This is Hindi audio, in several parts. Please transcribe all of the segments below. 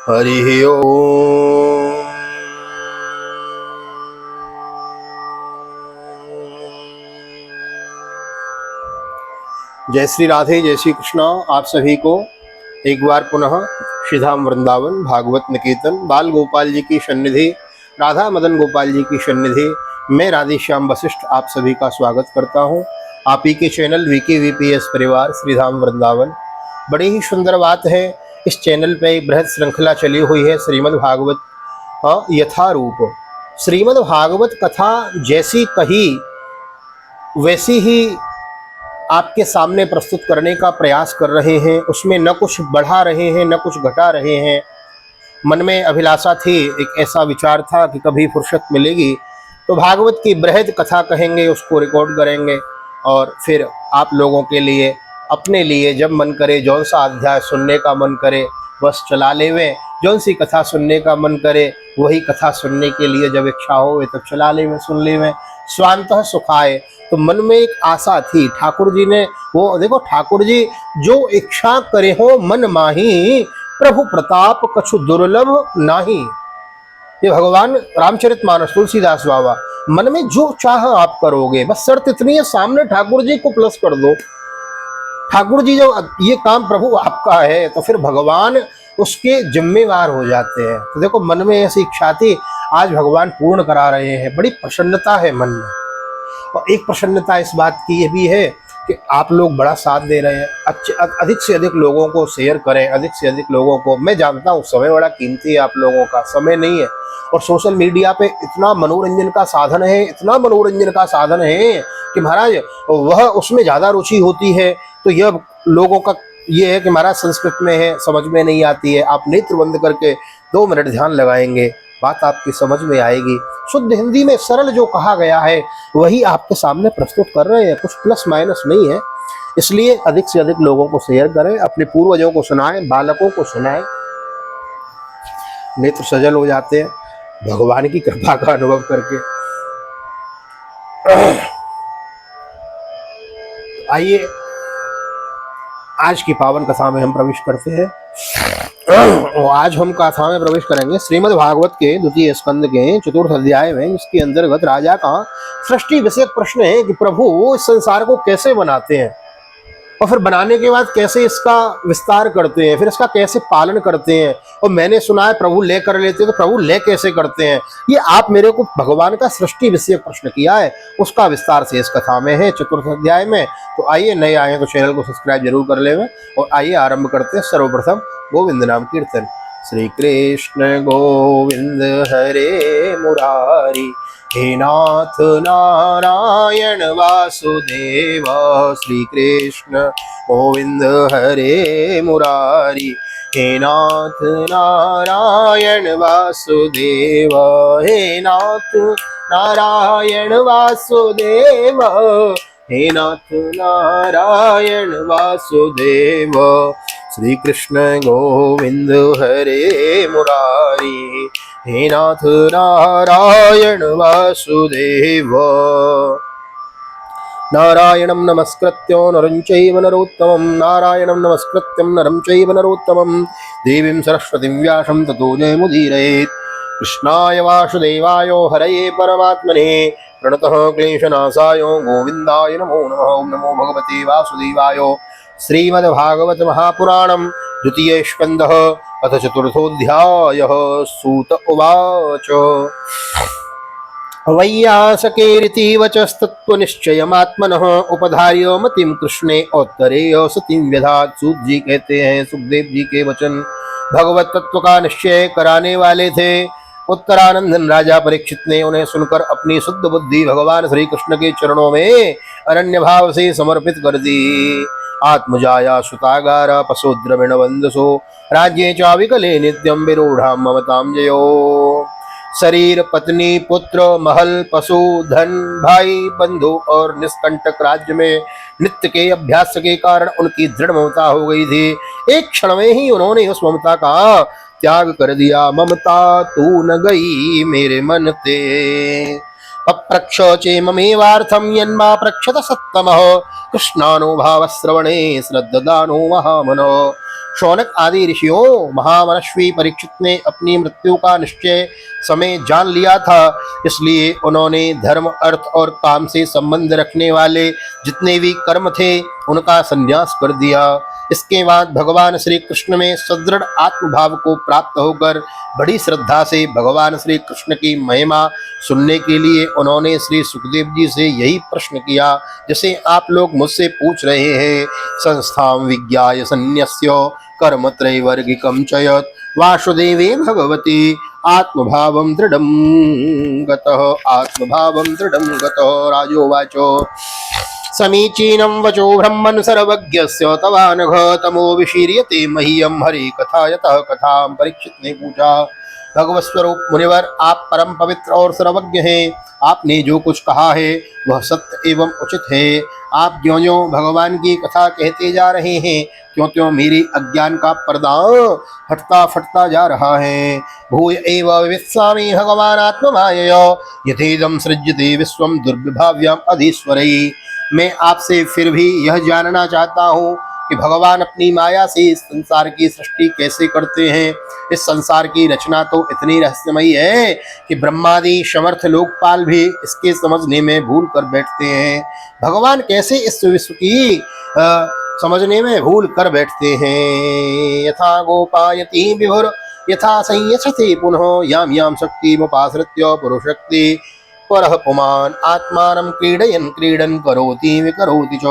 हरि ओम। जय श्री राधे, जय श्री कृष्णा। आप सभी को एक बार पुनः श्रीधाम वृंदावन भागवत निकेतन बाल गोपाल जी की सन्निधि, राधा मदन गोपाल जी की सन्निधि मैं राधेश्याम वशिष्ठ आप सभी का स्वागत करता हूं। आप ही के चैनल VKVPS परिवार श्रीधाम वृंदावन। बड़ी ही सुंदर बात है, इस चैनल पे एक बृहद श्रृंखला चली हुई है श्रीमद् भागवत यथारूप। श्रीमद् भागवत कथा जैसी कही वैसी ही आपके सामने प्रस्तुत करने का प्रयास कर रहे हैं। उसमें न कुछ बढ़ा रहे हैं न कुछ घटा रहे हैं। मन में अभिलाषा थी, एक ऐसा विचार था कि कभी फुर्सत मिलेगी तो भागवत की बृहद कथा कहेंगे, उसको रिकॉर्ड करेंगे और फिर आप लोगों के लिए, अपने लिए जब मन करे, जौन सा अध्याय सुनने का मन करे बस चला लेवें, जौन सी कथा सुनने का मन करे वही कथा सुनने के लिए जब इच्छा हो तब चला लेवें, सुन लेवें, स्वांतः सुखाए। तो मन में एक आशा थी, ठाकुर जी ने वो देखो, ठाकुर जी जो इच्छा करे हो मन माही, प्रभु प्रताप कछु दुर्लभ नाही। ये भगवान रामचरितमानस तुलसीदास बाबा, मन में जो चाह आप करोगे, बस शर्त इतनी है सामने ठाकुर जी को प्लस कर दो। ठाकुर जी जब ये काम प्रभु आपका है तो फिर भगवान उसके जिम्मेवार हो जाते हैं। तो देखो मन में ऐसी इच्छा थी, आज भगवान पूर्ण करा रहे हैं, बड़ी प्रसन्नता है मन में। और एक प्रसन्नता इस बात की ये भी है कि आप लोग बड़ा साथ दे रहे हैं। अधिक से अधिक लोगों को शेयर करें, अधिक से अधिक लोगों को। मैं जानता हूँ समय बड़ा कीमती है, आप लोगों का समय नहीं है और सोशल मीडिया पे इतना मनोरंजन का साधन है, इतना मनोरंजन का साधन है कि महाराज वह उसमें ज़्यादा रुचि होती है। तो यह लोगों का ये है कि महाराज संस्कृत में है, समझ में नहीं आती है। आप नेत्र बंद करके 2 मिनट ध्यान लगाएंगे, बात आपकी समझ में आएगी। शुद्ध हिंदी में सरल जो कहा गया है वही आपके सामने प्रस्तुत कर रहे हैं, कुछ प्लस माइनस नहीं है। इसलिए अधिक से अधिक लोगों को शेयर करें, अपने पूर्वजों को सुनाएं, बालकों को सुनाएं, नेत्र सजल हो जाते हैं भगवान की कृपा का अनुभव करके। आइए आज की पावन कथा में हम प्रवेश करते हैं। आज हम कथा में प्रवेश करेंगे श्रीमद् भागवत के 2 स्कंद के 4th अध्याय में। इसके अंतर्गत राजा का सृष्टि विषयक प्रश्न है कि प्रभु इस संसार को कैसे बनाते हैं और फिर बनाने के बाद कैसे इसका विस्तार करते हैं, फिर इसका कैसे पालन करते हैं। और मैंने सुना है प्रभु ले कर लेते हैं, तो प्रभु ले कैसे करते हैं? ये आप मेरे को भगवान का सृष्टि विषयक प्रश्न किया है, उसका विस्तार से इस कथा में है 4th अध्याय में। तो आइए, नए आए हैं तो चैनल को सब्सक्राइब जरूर कर लें। और आइए आरंभ करते हैं। सर्वप्रथम गोविंद नाम कीर्तन। श्री कृष्ण गोविंद हरे मुरारी, हे नाथ नारायण वासुदेव। श्री कृष्ण गोविंद हरे मुरारी, हे नाथ नारायण वासुदेव। हे नाथ नारायण वासुदेव, हे नाथ नारायण वासुदेव। श्री कृष्ण गोविंद हरे मुरारी, हे नाथ नारायण वासुदेव। नारायणं नमस्कृत्य नरं चैव नरोत्तमं, नारायणं नमस्कृत्य नरं चैव नरोत्तमं, देवीं सरस्वतीं व्यासं ततो जयमुदीरयेत्। कृष्णाय वासुदेवाय हरये परमात्मने प्रणतः क्लेशनाशाय गोविन्दाय नमो नमः। ओं नमो भगवते वासुदेवाय। श्रीमद्भागवत महापुराणं 2 स्कन्धः अथ 4थोऽध्यायः। सूत उवाच। वैयासकेरिति वचस्तत्त्वनिश्चयमात्मनः, उपधार्य मतिं कृष्णे औत्तरेय सतीं व्यधात्। सूत जी कहते हैं, सुखदेव जी के वचन भगवत तत्व का निश्चय कराने वाले थे। उत्तरानंदन राजा परीक्षित ने उन्हें सुनकर अपनी शुद्ध बुद्धि भगवान श्री कृष्ण के चरणों में अनन्य भाव से समर्पित कर दी। आत्मजाया सुतागार पशुद्रविण वंदसो, राज्ये चाविकले नित्यं विरूढ़ां ममतां जयो। शरीर, पत्नी, पुत्र, महल, पशु, धन, भाई, बंधु और निष्कंटक राज्य में नित्य के अभ्यास के कारण उनकी दृढ़ ममता हो गई थी। एक क्षण में ही उन्होंने उस ममता का त्याग कर दिया। ममता तू न गई मेरे मन ते, पप्रक्ष चेममेवार्थं यन्मा प्रक्षत सत्तमः कृष्णानुभावश्रवणे श्रद्धानो महामनो। शौनक आदि ऋषियों, महामनस्वी परीक्षित ने अपनी मृत्यु का निश्चय समय जान लिया था, इसलिए उन्होंने धर्म, अर्थ और काम से संबंध रखने वाले जितने भी कर्म थे उनका संन्यास कर दिया। इसके बाद भगवान श्री कृष्ण में सदृढ़ आत्मभाव को प्राप्त होकर बड़ी श्रद्धा से भगवान श्री कृष्ण की महिमा सुनने के लिए उन्होंने श्री सुखदेव जी से यही प्रश्न किया जिसे आप लोग मुझसे पूछ रहे हैं। संस्थां विज्ञाय संन्यस्य कर्म त्रैवर्गिकं च यत् वासुदेवे भगवती आत्मभावं दृढ़ं गतः राजोवाच समीचीनं वचो ब्रह्मन् सर्वज्ञस्य तवानघ तमो विशीर्यते मह्यं हरि कथा यतः कथां। परीक्षित ने पूछा, भगवत स्वरूप मुनिवर, आप परम पवित्र और सर्वज्ञ हैं। आपने जो कुछ कहा है वह सत्य एवं उचित है। आप ज्यों ज्यों भगवान की कथा कहते जा रहे हैं त्यों त्यों मेरी अज्ञान का पर्दा फटता जा रहा है। भूय एव विवित्सामि भगवान आत्ममायया यथेदं सृज्यते विश्वं दुर्विभाव्याम् अधीश्वरैः। मैं आपसे फिर भी यह जानना चाहता हूँ कि भगवान अपनी माया से इस संसार की सृष्टि कैसे करते हैं। इस संसार की रचना तो इतनी रहस्यमयी है कि ब्रह्मादि समर्थ लोकपाल भी इसके समझने में भूल कर बैठते हैं। भगवान कैसे इस विश्व की समझने में भूल कर बैठते हैं। यथा गोपायति विभुर यथा संयसते पुनः याम याम शक्तिमुपाश्रित्य पुरुषशक्ति परः पुमान् आत्मानं क्रीडयन् क्रीडन् करोति विकरोति च।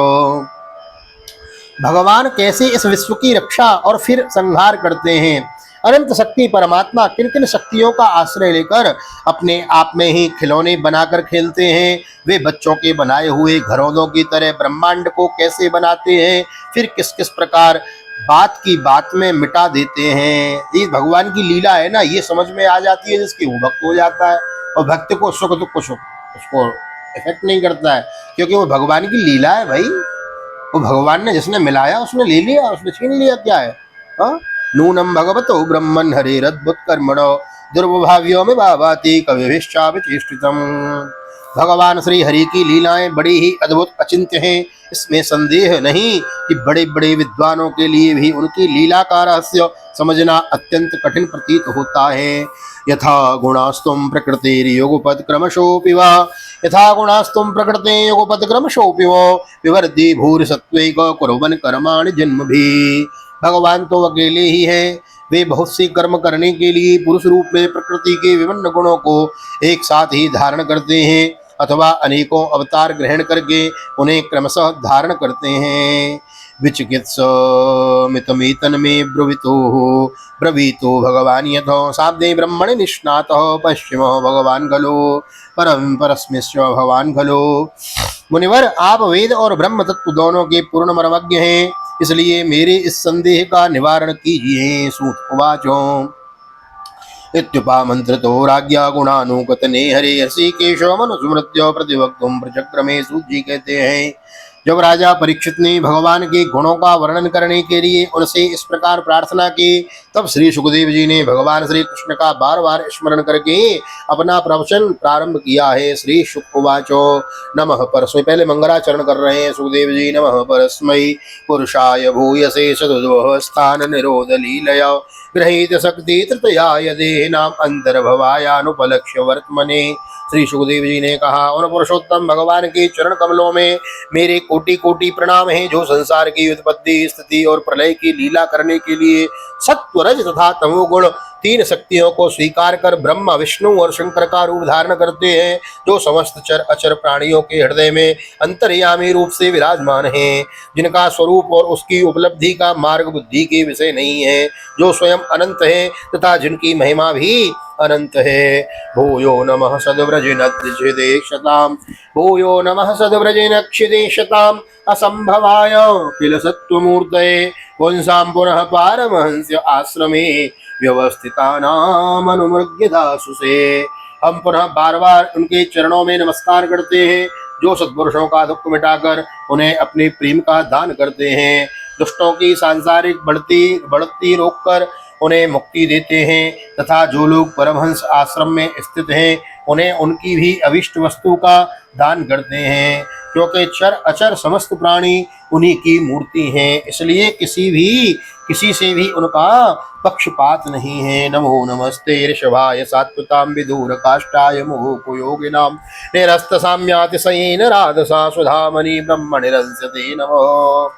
भगवान कैसे इस विश्व की रक्षा और फिर संहार करते हैं। अनंत शक्ति परमात्मा किन किन शक्तियों का आश्रय लेकर अपने आप में ही खिलौने बनाकर खेलते हैं। वे बच्चों के बनाए हुए घरौंदों की तरह ब्रह्मांड को कैसे बनाते हैं, फिर किस किस प्रकार बात की बात में मिटा देते हैं। ये भगवान की लीला है ना, ये समझ में आ जाती है जिसकी वो भक्त हो जाता है। और भक्त को सुख दुख को सुख उसको इफेक्ट नहीं करता है, क्योंकि वो भगवान की लीला है भाई। वो भगवान ने जिसने मिलाया उसने ले लिया, उसने छीन लिया। क्या है? हाँ, नूनम भगवतो ब्रह्मन् हरेरद्भुत कर्मणो दुर्भाव्यो में भावाति कविभिश्चाविचेष्टितम्। भगवान श्री हरि की लीलाएं बड़ी ही अद्भुत अचिंत्य हैं। इसमें संदेह नहीं कि बड़े बड़े विद्वानों के लिए भी उनकी लीला का रहस्य समझना अत्यंत कठिन प्रतीत होता है। यथा गुणास्तुम प्रकृतिर्युगपत् क्रमशोऽपि वा यथा गुणास्तुम प्रकृते युगपत् क्रमशोऽपि वा विवर्धि भूरिसत्त्वैक कुर्वन् कर्माणि जन्मभिः। भगवान तो अकेले ही हैं। वे बहुत सी कर्म करने के लिए पुरुष रूप में प्रकृति के विभिन्न गुणों को एक साथ ही धारण करते हैं अथवा अनेकों अवतार ग्रहण करके उन्हें क्रमशः धारण करते हैं। विचिकित्समितमेतन में ब्रवीतो भगवान यथो साब्दे ब्रह्मणि निष्णातः पश्चिमो भगवान खलो परम परस्मिश्च भगवान खलो। मुनिवर, आप वेद और ब्रह्म तत्व दोनों के पूर्ण मर्मज्ञ हैं, इसलिए मेरे इस संदेह का निवारण कीजिए। सूत उवाचो इत्युपामन्त्रितो राज्ञा गुणानुकथने हरे ऋषिकेशो मनुस्मृत्य प्रतिवक्तुं प्रचक्रमे। सूत जी कहते हैं, जब राजा परीक्षित ने भगवान के गुणों का वर्णन करने के लिए उनसे इस प्रकार प्रार्थना की, तब श्री सुखदेव जी ने भगवान श्री कृष्ण का बार बार स्मरण करके अपना प्रवचन प्रारंभ किया है। श्री शुक उवाचो नमः परस्मै। पहले मंगलाचरण कर रहे हैं सुखदेव जी। नमः परस्मै पुरुषाय भूयसे सदुद्वह स्थान निरोध लीलया गृहीत शक्ति तृतीयाय देहिनाम अंतर्भवायानुपलक्ष्य वर्तमने। श्री सुखदेव जी ने कहा, उन पुरुषोत्तम भगवान के चरण कमलों में मेरे कोटि कोटि प्रणाम हैं, जो संसार की उत्पत्ति, स्थिति और प्रलय की लीला करने के लिए सत्व, रज तथा तमोगुण तीन शक्तियों को स्वीकार कर ब्रह्मा, विष्णु और शंकर का रूप धारण करते हैं, जो समस्त चर अचर प्राणियों के हृदय में अंतर्यामी रूप से विराजमान हैं, जिनका स्वरूप और उसकी उपलब्धि का मार्ग बुद्धि के विषय नहीं है, जो स्वयं अनंत है तथा जिनकी महिमा भी अनंत है। भूयो नमः सद्व्रजेनक्षिदेशताम् भूयो नमः सद्व्रजेनक्षिदेशताम् असंभवाय किल सत्त्वमूर्तये पुंसां पुनः पारमहंस्य आश्रमे व्यवस्थितानाम अनुमृग्यदासु से। हम पुनः बार बार उनके चरणों में नमस्कार करते हैं, जो सत्पुरुषों का दुख मिटाकर उन्हें अपने प्रेम का दान करते हैं, दुष्टों की सांसारिक बढ़ती रोककर उन्हें मुक्ति देते हैं, तथा जो लोग परमहंस आश्रम में स्थित हैं उन्हें उनकी भी अभिष्ट वस्तु का दान करते हैं, क्योंकि चर अचर समस्त प्राणी उन्हीं की मूर्ति हैं, इसलिए किसी से भी उनका पक्षपात नहीं है। नमो नमस्ते ऋषभाय सात्वतां विदूर काष्ठाय मोह योगिनां निरस्त साम्यातिशयेन राधसा सुधामणि ब्रह्मणिरंसते नमः।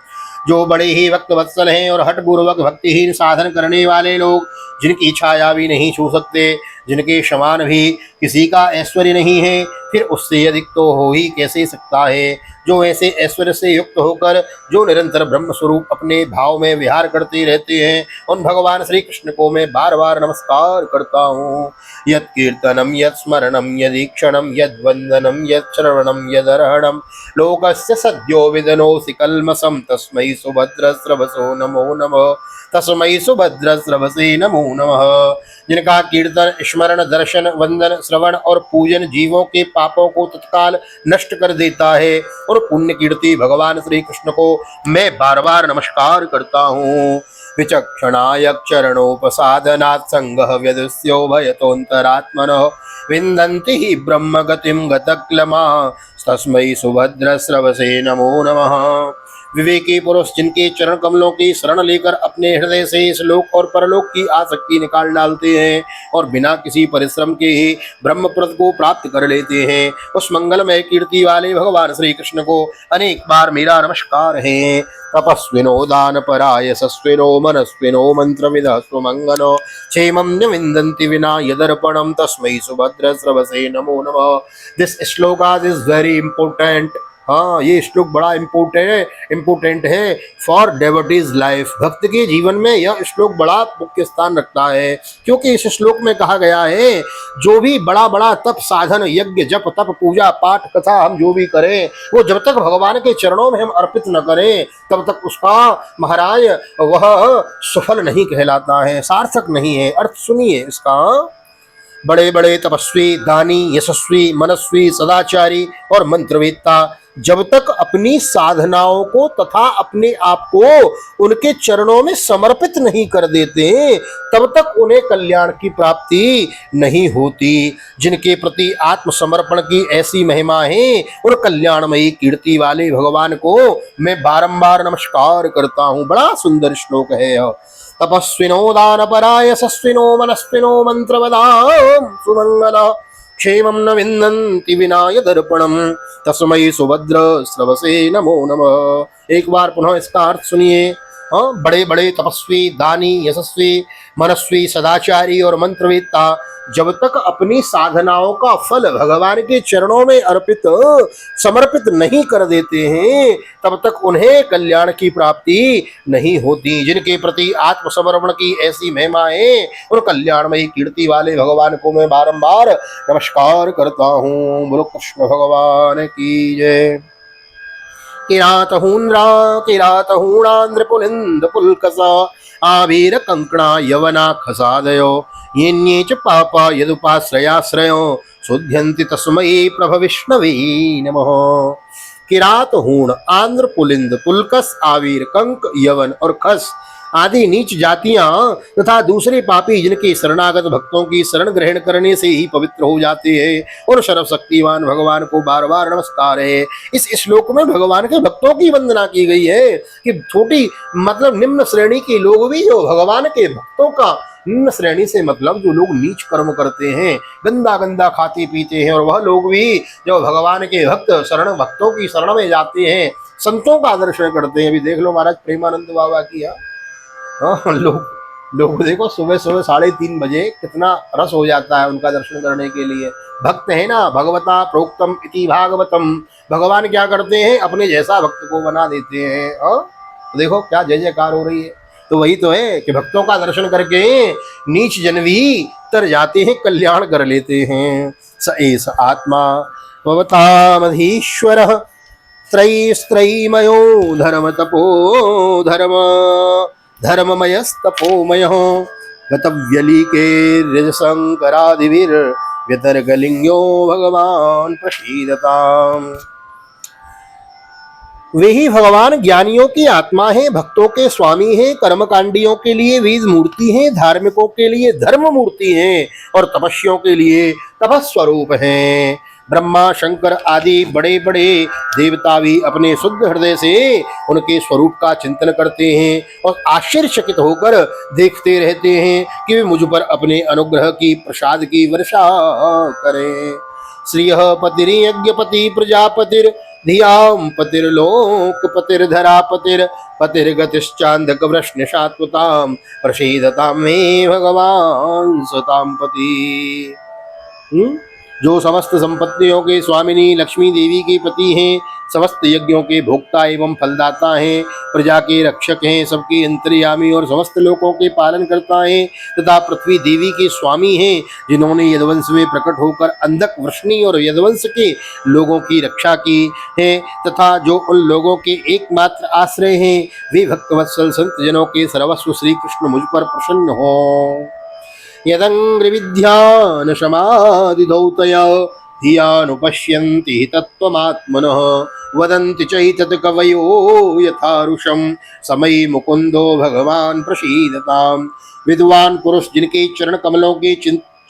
जो बड़े ही भक्त वत्सल हैं और हठ पूर्वक भक्तिहीन साधन करने वाले लोग, जिनकी छाया भी नहीं छू सकते, जिनके समान भी किसी का ऐश्वर्य नहीं है, फिर उससे अधिक तो हो ही कैसे सकता है। जो ऐसे ऐश्वर्य से युक्त होकर जो निरंतर ब्रह्म स्वरूप अपने भाव में विहार करते रहते हैं, उन भगवान श्री कृष्ण को मैं बार बार नमस्कार करता हूँ। यत् कीर्तनम यत् स्मरणम यदीक्षणम यद् वंदनम यत् श्रवणम यदर्हणम लोकस्य सद्यो विदनोऽसि कल्मषं तस्मै सुभद्रस्रवसो नमो नमः। तस्मै सुभद्रस्रवसे नमो नमः। जिनका कीर्तन स्मरण दर्शन वंदन श्रवण और पूजन जीवों के पापों को तत्काल नष्ट कर देता है, और पुण्य कीर्ति भगवान श्री कृष्ण को मैं बार बार नमस्कार करता हूँ। विचक्षणाय चरणोपसादनात् संगः व्यदुस्यो भयतोऽन्तरात्मनः विन्दन्ति हि ब्रह्म गतिं गतक्लमा तस्मै सुभद्रस्रवसे नमो नमः। विवेकी पुरुष जिनके चरण कमलों की शरण लेकर अपने हृदय से इस लोक और परलोक की आसक्ति निकाल डालते हैं और बिना किसी परिश्रम के ही ब्रह्मपद को प्राप्त कर लेते हैं, उस मंगलमय कीर्ति वाले भगवान श्री कृष्ण को अनेक बार मेरा नमस्कार है। तपस्विनो दान पराय सस्विनो मनस्विनो मंत्रविदः सुमंगलो क्षेमं न विन्दन्ति विना यदर्पणं तस्मै सुभद्रस्रवसे नमो नमः। दिस श्लोक इज वेरी इंपॉर्टेंट। हाँ, ये श्लोक बड़ा इम्पोर्टेंट है फॉर डेवोटीज लाइफ। भक्त के जीवन में यह श्लोक बड़ा मुख्य स्थान रखता है, क्योंकि इस श्लोक में कहा गया है जो भी बड़ा बड़ा तप साधन यज्ञ जप तप पूजा पाठ कथा हम जो भी करें, वो जब तक भगवान के चरणों में हम अर्पित न करें तब तक उसका महाराज वह सफल नहीं कहलाता है, सार्थक नहीं है। अर्थ सुनिए इसका। बड़े बड़े तपस्वी दानी यशस्वी मनस्वी सदाचारी और मंत्रवेत्ता जब तक अपनी साधनाओं को तथा अपने आप को उनके चरणों में समर्पित नहीं कर देते तब तक उन्हें कल्याण की प्राप्ति नहीं होती। जिनके प्रति आत्मसमर्पण की ऐसी महिमा है, उन कल्याणमयी कीर्ति वाले भगवान को मैं बारंबार नमस्कार करता हूँ। बड़ा सुंदर श्लोक है यह। तपस्विनो दान पराय सस्विनो मनस्विनो मंत्रवदां सुमंगल क्षेमं न विन्दन्ति विना यदर्पणं तस्मै सुभद्र स्रवसे नमो नमः। एक बार पुनः इसका अर्थ सुनिए। बड़े बड़े तपस्वी दानी यशस्वी मनस्वी सदाचारी और मंत्रवेत्ता जब तक अपनी साधनाओं का फल भगवान के चरणों में अर्पित समर्पित नहीं कर देते हैं तब तक उन्हें कल्याण की प्राप्ति नहीं होती। जिनके प्रति आत्मसमर्पण की ऐसी महिमा है, उन कल्याणमयी कीर्ति वाले भगवान को मैं बारंबार नमस्कार करता हूँ। बोलो कृष्ण भगवान की जय। किरातहूणांध्र पुलिंद पुलकसा आवीर कंकणा यवना खसादयो येन्ये च पापा यदुपाश्रयाश्रयो शुध्यन्ति तस्मै प्रभ विष्णवे नमः। किरात हूण आंध्र पुलिंद पुलकस आवीर कंक यवन और खस आदि नीच जातियां तथा दूसरे पापी जिनके शरणागत भक्तों की शरण ग्रहण करने से ही पवित्र हो जाते हैं, और सर्वशक्तिमान भगवान को बार बार नमस्कार है। इस श्लोक में भगवान के भक्तों की वंदना की गई है कि छोटी मतलब निम्न श्रेणी के लोग भी जो भगवान के भक्तों का निम्न श्रेणी से मतलब जो लोग नीच कर्म करते हैं, गंदा गंदा खाते पीते हैं, और वह लोग भी जो भगवान के भक्तों की शरण में जाते हैं, संतों का दर्शन करते हैं। अभी देख लो महाराज प्रेमानंद बाबा की लोग देखो सुबह सुबह 3:30 बजे कितना रस हो जाता है उनका दर्शन करने के लिए। भक्त है ना, भगवता प्रोक्तम इति भागवतम। भगवान क्या करते हैं, अपने जैसा भक्त को बना देते हैं। देखो क्या जय जयकार हो रही है। तो वही तो है कि भक्तों का दर्शन करके नीच जन भी तर जाते हैं, कल्याण कर लेते हैं। स एष आत्मा भवतामधीश्वर त्रयीस्त्रयीमयो धर्म तपो धर्म धर्ममयस्तपोमयः गतव्यलीके रजशंकरादिभिर् व्यतर्कलिंगो भगवान् प्रसीदताम्। वे ही भगवान ज्ञानियों की आत्मा है, भक्तों के स्वामी हैं, कर्मकांडियों के लिए वेद मूर्ति हैं, धार्मिकों के लिए धर्म मूर्ति हैं और तपस्वियों के लिए तपस्वरूप हैं। ब्रह्मा शंकर आदि बड़े बड़े देवता भी अपने शुद्ध हृदय से उनके स्वरूप का चिंतन करते हैं और आश्चर्यचकित होकर देखते रहते हैं कि वे मुझ पर अपने अनुग्रह की प्रसाद की वर्षा करें। श्रियः पतिर्यज्ञपति प्रजापतिर धियां पतिर्लोकपतिर्धरापतिर पतिर्गतिश्चान्धक वृष्ण शाश्वतां प्रसीदतां मे भगवान सतां पति। जो समस्त संपत्तियों के स्वामिनी लक्ष्मी देवी के पति हैं, समस्त यज्ञों के भोक्ता एवं फलदाता हैं, प्रजा के रक्षक हैं, सबके अंतर्यामी और समस्त लोकों के पालन करता हैं तथा पृथ्वी देवी के स्वामी हैं, जिन्होंने यदुवंश में प्रकट होकर अंधक वृष्णि और यदुवंश के लोगों की रक्षा की है तथा जो उन लोगों के एकमात्र आश्रय हैं, वे भक्तवत्सल संत जनों के सर्वस्व श्री कृष्ण मुझ पर प्रसन्न हों। यदंग्रिविद्यान समाधिधौतया धियानुपश्यन्ति हि तत्त्वमात्मनः वदन्ति चैतत् कवयो यथारुषं समय मुकुंदो भगवान प्रसीदताम्। विद्वान पुरुष जिनके चरण कमलों के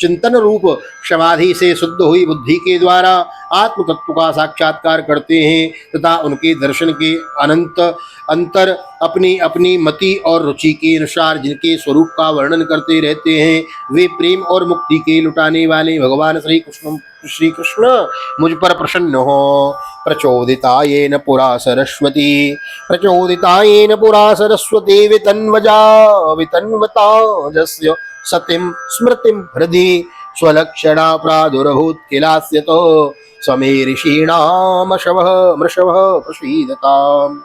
चिंतन रूप समाधि से शुद्ध हुई बुद्धि के द्वारा आत्म तत्व का साक्षात्कार करते हैं तथा उनके दर्शन के अनंत अंतर अपनी अपनी मति और रुचि के अनुसार जिनके स्वरूप का वर्णन करते रहते हैं, वे प्रेम और मुक्ति के लुटाने वाले भगवान श्री कृष्ण मुझ पर प्रसन्न हो। प्रचोदितायेन पुरा सरस्वती वितन्वजा वितन्वता जस्य सतिं स्मृतिं हृदि स्वलक्षणा प्रादुर्भूत किलास्यतो समे ऋषीणामशवः मृषवः प्रसीदताम्।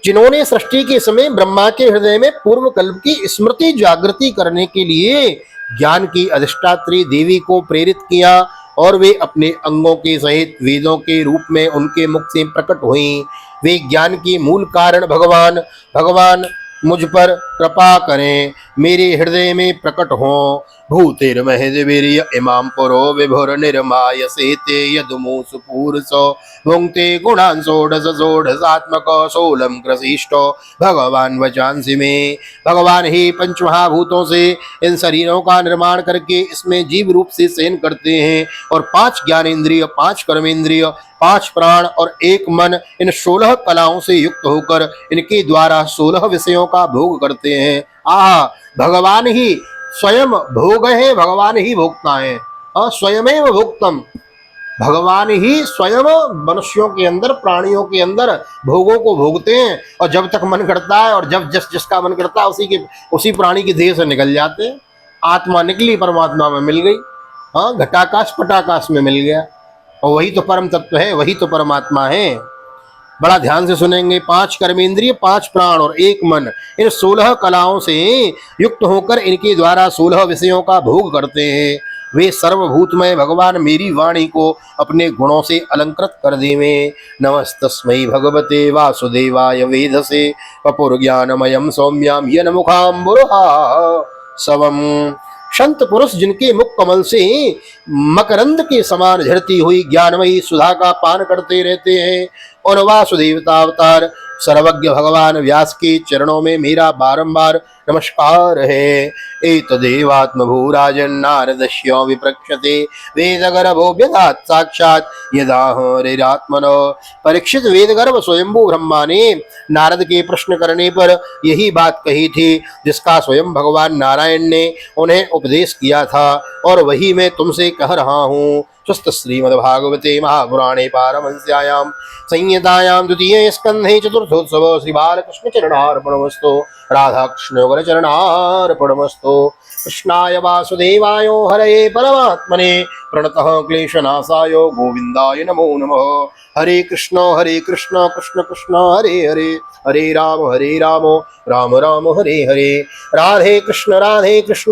जिन्होंने सृष्टि के समय ब्रह्मा के हृदय में पूर्व कल्प की स्मृति जागृति करने के लिए ज्ञान की अधिष्ठात्री देवी को प्रेरित किया और वे अपने अंगों के सहित वेदों के रूप में उनके मुख से प्रकट हुई, वे ज्ञान के मूल कारण भगवान मुझ पर कृपा करें, मेरे हृदय में प्रकट हों। भूतिर्महद्वीर्य इमां पुरो विभुर्निर्मायसेते यदुमूसु पूरुषो भुङ्क्ते गुणान् षोडशात्मक सोलं ग्रसिष्ठो भगवान वचांसि में। भगवान ही पंचमहाभूतों से इन शरीरों का निर्माण करके इसमें जीव रूप से शयन करते हैं और 5 ज्ञानेन्द्रिय, 5 कर्मेंद्रिय, 5 प्राण और 1 मन इन 16 कलाओं से युक्त होकर इनके द्वारा 16 विषयों का भोग करते हैं। भगवान ही स्वयं भोग है, भगवान ही भोक्ता है और स्वयमेव भोक्तम। भगवान ही स्वयं मनुष्यों के अंदर, प्राणियों के अंदर भोगों को भोगते हैं और जब तक मन करता है और जब जिसका मन करता है उसी प्राणी के देह से निकल जाते हैं। आत्मा निकली, परमात्मा में मिल गई। घटाकाश पटाकाश में मिल गया और वही तो परम तत्व है, वही तो परमात्मा है। बड़ा ध्यान से सुनेंगे। 5 कर्मेंद्रिय, 5 प्राण और 1 मन इन 16 कलाओं से युक्त होकर इनके द्वारा 16 विषयों का भोग करते हैं। वे सर्वभूतमय भगवान मेरी वाणी को अपने गुणों से अलंकृत कर देवे। नमस्तस्मै भगवते वासुदेवाय वेधसे पपुर्ज्ञानमयं सौम्यां येन मुखाम्बुरुहा सवम्। संत पुरुष जिनके मुख कमल से मकरंद के समान झरती हुई ज्ञानमयी सुधा का पान करते रहते हैं और वासुदेवतावतार सर्वज्ञ भगवान व्यास के चरणों में मेरा बारंबार नमस्कार है। एतदेवात्मभूराजन् नारदस्य विप्रक्षते वेदगर्भो व्यधात् साक्षात् यदा हरिरात्मनो। परीक्षित वेदगर्भ स्वयंभू ब्रह्मा ने नारद के प्रश्न करने पर यही बात कही थी जिसका स्वयं भगवान नारायण ने उन्हें उपदेश किया था और वही मैं तुमसे कह रहा हूँ। स्वस्थ श्रीमद्भागवते महापुराणे पारमहंस्यायां संहितायां द्वितीये स्कन्धे चतुर्थोत्सव श्री बालकृष्ण चरणार्पणमस्तु। राधा कृष्ण युगल चरणार्पणमस्तु। कृष्णाय वासुदेवाय हरे परमात्मने प्रणतः क्लेशनाशाय गोविंदाय नमो नमः। हरे कृष्ण कृष्ण कृष्ण हरे हरे, हरे राम राम राम हरे हरे। राधे कृष्ण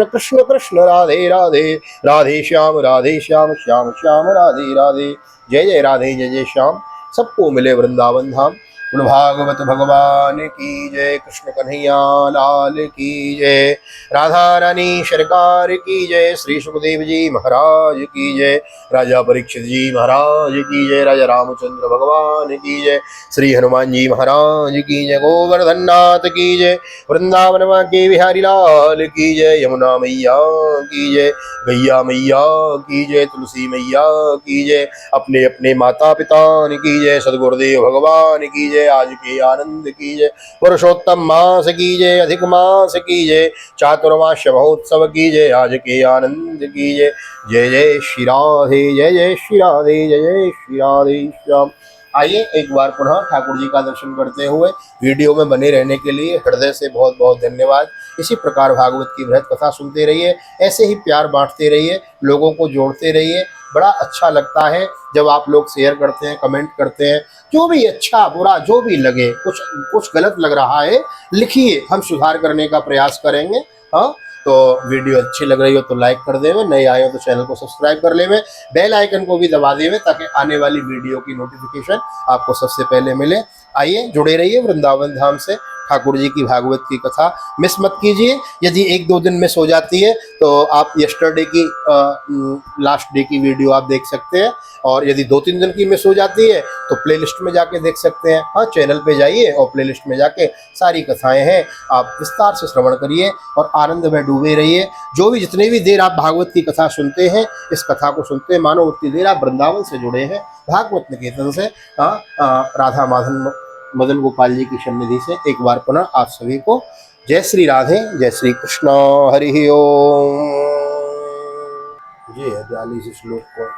कृष्ण कृष्ण राधे राधे, राधे श्याम श्याम श्याम राधे राधे। जय जय राधे, जय जय श्याम। सबको मिले वृंदावन धाम। बोलो भागवत भगवान की जय, कृष्ण कन्हैया लाल की जय, राधा रानी सरकार की जय, श्री सुखदेव जी महाराज की जय, राजा परीक्षित जी महाराज की जय, राजा रामचंद्र भगवान की जय, श्री हनुमान जी महाराज की जय, गोवर्धन नाथ की जय, वृंदावन के बिहारी लाल की जय, यमुना मैया की जय, गैया मैया की जय, तुलसी मैया की जय, अपने अपने माता पिता की जय, सदगुरुदेव भगवान की जय, आज के आनंद की जय, पुरुषोत्तम मास की जय, अधिक मास की जय, चातुर्मास्य महोत्सव की जय, आज के आनंद की जय। जय जय श्री राधे, जय जय श्री राधे, जय जय श्री राधे श्याम। आइए एक बार पुनः ठाकुर जी का दर्शन करते हुए वीडियो में बने रहने के लिए हृदय से बहुत बहुत धन्यवाद। इसी प्रकार भागवत की बृहत कथा सुनते रहिए, ऐसे ही प्यार बांटते रहिए, लोगों को जोड़ते रहिए। बड़ा अच्छा लगता है जब आप लोग शेयर करते हैं, कमेंट करते हैं, जो भी अच्छा बुरा जो भी लगे, कुछ कुछ गलत लग रहा है लिखिए, हम सुधार करने का प्रयास करेंगे। हाँ, तो वीडियो अच्छी लग रही हो तो लाइक कर देवे, नए आए हो तो चैनल को सब्सक्राइब कर लेवे, बेल आइकन को भी दबा देवे ताकि आने वाली वीडियो की नोटिफिकेशन आपको सबसे पहले मिले। आइए जुड़े रहिए वृंदावन धाम से। ठाकुर जी की भागवत की कथा मिस मत कीजिए। यदि एक दो दिन मिस हो जाती है तो आप यस्टरडे की लास्ट डे की वीडियो आप देख सकते हैं, और यदि दो तीन दिन की मिस हो जाती है तो प्लेलिस्ट में जाके देख सकते हैं। हाँ, चैनल पे जाइए और प्लेलिस्ट में जाके सारी कथाएं हैं, आप विस्तार से श्रवण करिए और आनंद में डूबे रहिए। जो भी जितनी भी देर आप भागवत की कथा सुनते हैं, इस कथा को सुनते हैं, मानो उतनी देर आप वृंदावन से जुड़े हैं, भागवत निकेतन से, राधा माधन मदन गोपाल जी की सन्निधि से। एक बार पुनः आप सभी को जय श्री राधे, जय श्री कृष्ण, हरि ओम। ये है 42 श्लोक को